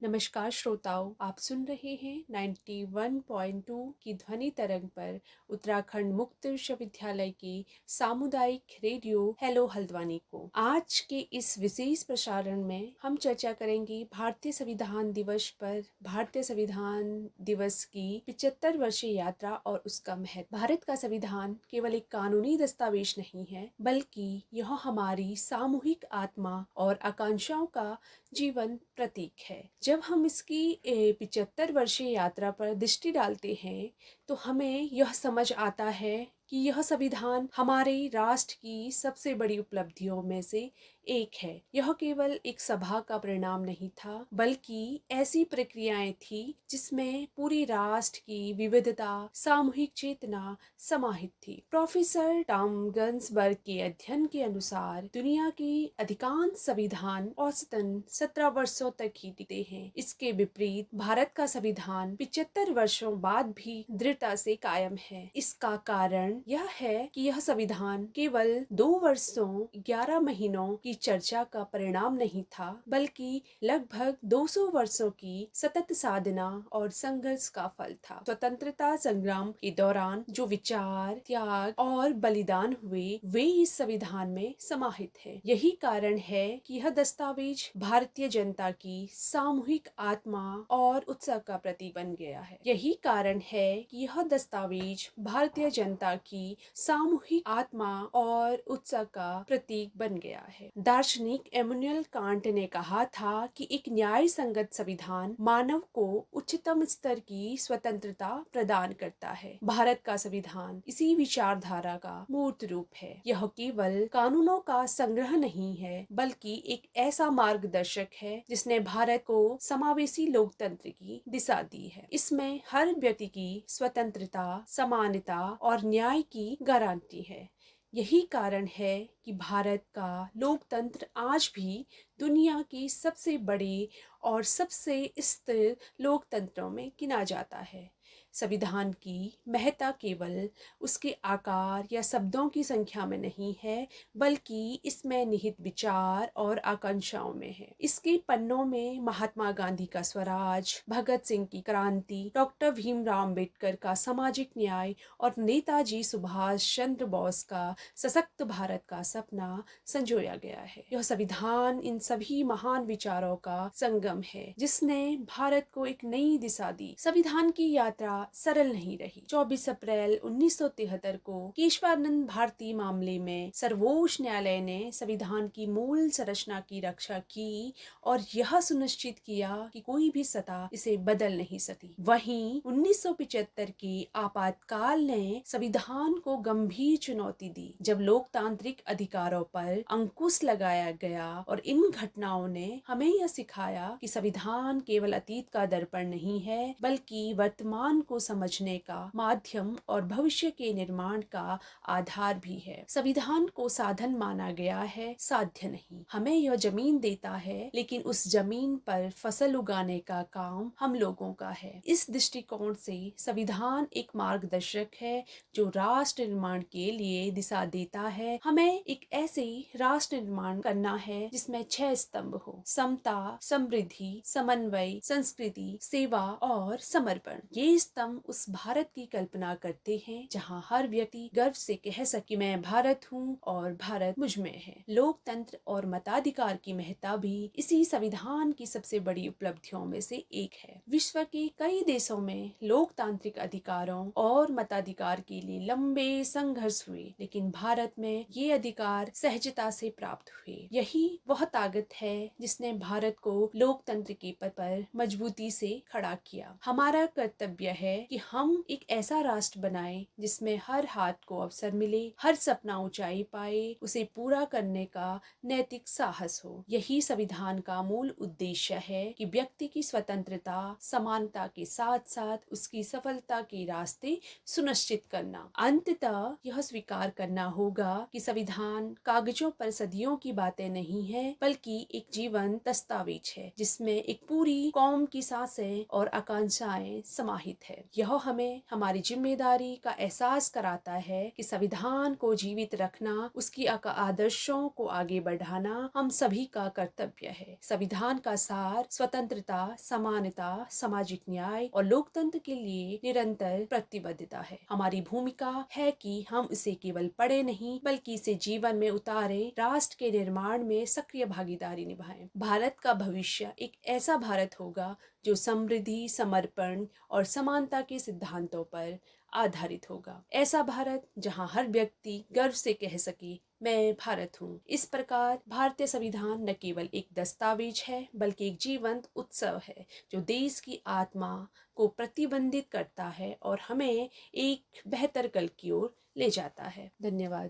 नमस्कार श्रोताओं, आप सुन रहे हैं 91.2 की ध्वनि तरंग पर उत्तराखंड मुक्त विश्वविद्यालय की सामुदायिक रेडियो हेलो हल्द्वानी को। आज के इस विशेष प्रसारण में हम चर्चा करेंगे भारतीय संविधान दिवस पर भारतीय संविधान दिवस की 75 वर्षीय यात्रा और उसका महत्व। भारत का संविधान केवल एक कानूनी दस्तावेज नहीं है, बल्कि यह हमारी सामूहिक आत्मा और आकांक्षाओं का जीवन प्रतीक है। जब हम इसकी 75 वर्षीय यात्रा पर दृष्टि डालते हैं तो हमें यह समझ आता है कि यह संविधान हमारे राष्ट्र की सबसे बड़ी उपलब्धियों में से एक है। यह केवल एक सभा का परिणाम नहीं था, बल्कि ऐसी प्रक्रियाएं थी जिसमें पूरी राष्ट्र की विविधता, सामूहिक चेतना समाहित थी। प्रोफेसर टॉम गन्सबर्ग के अध्ययन के अनुसार दुनिया की अधिकांश संविधान औसतन 17 वर्षों तक ही टिके हैं। इसके विपरीत भारत का संविधान 75 वर्षों बाद भी दृढ़ता से कायम है। इसका कारण यह है कि यह संविधान केवल 2 वर्षों 11 महीनों की चर्चा का परिणाम नहीं था, बल्कि लगभग 200 वर्षों की सतत साधना और संघर्ष का फल था। स्वतंत्रता संग्राम के दौरान जो विचार, त्याग और बलिदान हुए, वे इस संविधान में समाहित है। यही कारण है कि यह दस्तावेज भारतीय जनता की सामूहिक आत्मा और उत्साह का प्रतीक बन गया है। यही कारण है कि यह दस्तावेज भारतीय जनता की सामूहिक आत्मा और उत्साह का प्रतीक बन गया है। दार्शनिक इमैनुअल कांट ने कहा था कि एक न्याय संगत संविधान मानव को उच्चतम स्तर की स्वतंत्रता प्रदान करता है। भारत का संविधान इसी विचारधारा का मूर्त रूप है। यह केवल कानूनों का संग्रह नहीं है, बल्कि एक ऐसा मार्गदर्शक है जिसने भारत को समावेशी लोकतंत्र की दिशा दी है। इसमें हर व्यक्ति की स्वतंत्रता, समानता और न्याय की गारंटी है। यही कारण है कि भारत का लोकतंत्र आज भी दुनिया की सबसे बड़े और सबसे स्थिर लोकतंत्रों में गिना जाता है। संविधान की महत्ता केवल उसके आकार या शब्दों की संख्या में नहीं है, बल्कि इसमें निहित विचार और आकांक्षाओं में है। इसके पन्नों में महात्मा गांधी का स्वराज, भगत सिंह की क्रांति, डॉक्टर भीमराव अम्बेडकर का सामाजिक न्याय और नेताजी सुभाष चंद्र बोस का सशक्त भारत का सपना संजोया गया है। यह संविधान इन सभी महान विचारों का संगम है, जिसने भारत को एक नई दिशा दी। संविधान की यात्रा सरल नहीं रही। 24 अप्रैल 1973 को केशवानंद भारती मामले में सर्वोच्च न्यायालय ने संविधान की मूल संरचना की रक्षा की और यह सुनिश्चित किया कि कोई भी सत्ता इसे बदल नहीं सकती। वहीं 1975 के आपातकाल ने संविधान को गंभीर चुनौती दी, जब लोकतांत्रिक अधिकारों पर अंकुश लगाया गया, और इन घटनाओं ने हमें यह सिखाया कि संविधान केवल अतीत का दर्पण नहीं है, बल्कि वर्तमान को समझने का माध्यम और भविष्य के निर्माण का आधार भी है। संविधान को साधन माना गया है, साध्य नहीं। हमें यह जमीन देता है, लेकिन उस जमीन पर फसल उगाने का काम हम लोगों का है। इस दृष्टिकोण से संविधान एक मार्गदर्शक है जो राष्ट्र निर्माण के लिए दिशा देता है। हमें एक ऐसे राष्ट्र निर्माण करना है जिसमें 6 स्तंभ हो: समता, समृद्धि, समन्वय, संस्कृति, सेवा और समर्पण। ये स्तंभ उस भारत की कल्पना करते हैं जहाँ हर व्यक्ति गर्व से कह सके मैं भारत हूँ और भारत मुझ में है। लोकतंत्र और मताधिकार की महत्ता भी इसी संविधान की सबसे बड़ी उपलब्धियों में से एक है। विश्व के कई देशों में लोकतांत्रिक अधिकारों और मताधिकार के लिए लंबे संघर्ष हुए, लेकिन भारत में ये अधिकार सहजता से प्राप्त हुए। यही वह ताकत है जिसने भारत को लोकतंत्र के पथ पर मजबूती से खड़ा किया। हमारा कर्तव्य है कि हम एक ऐसा राष्ट्र बनाएं जिसमें हर हाथ को अवसर मिले, हर सपना ऊंचाई पाए, उसे पूरा करने का नैतिक साहस हो। यही संविधान का मूल उद्देश्य है कि व्यक्ति की स्वतंत्रता, समानता के साथ साथ उसकी सफलता के रास्ते सुनिश्चित करना। अंततः यह स्वीकार करना होगा कि संविधान कागजों पर सदियों की बातें नहीं है, बल्कि एक जीवंत दस्तावेज है जिसमें एक पूरी कौम की सांसें और आकांक्षाएं समाहित है। यह हमें हमारी जिम्मेदारी का एहसास कराता है कि संविधान को जीवित रखना, उसकी आदर्शों को आगे बढ़ाना हम सभी का कर्तव्य है। संविधान का सार स्वतंत्रता, समानता, सामाजिक न्याय और लोकतंत्र के लिए निरंतर प्रतिबद्धता है। हमारी भूमिका है कि हम इसे केवल पढ़े नहीं बल्कि इसे जीवन में उतारे, राष्ट्र के निर्माण में सक्रिय भागीदारी निभाएं। भारत का भविष्य एक ऐसा भारत होगा जो समृद्धि, समर्पण और समानता के सिद्धांतों पर आधारित होगा। ऐसा भारत जहां हर व्यक्ति गर्व से कह सके, मैं भारत हूँ। इस प्रकार भारतीय संविधान न केवल एक दस्तावेज है बल्कि एक जीवंत उत्सव है जो देश की आत्मा को प्रतिबंधित करता है और हमें एक बेहतर कल की ओर ले जाता है। धन्यवाद।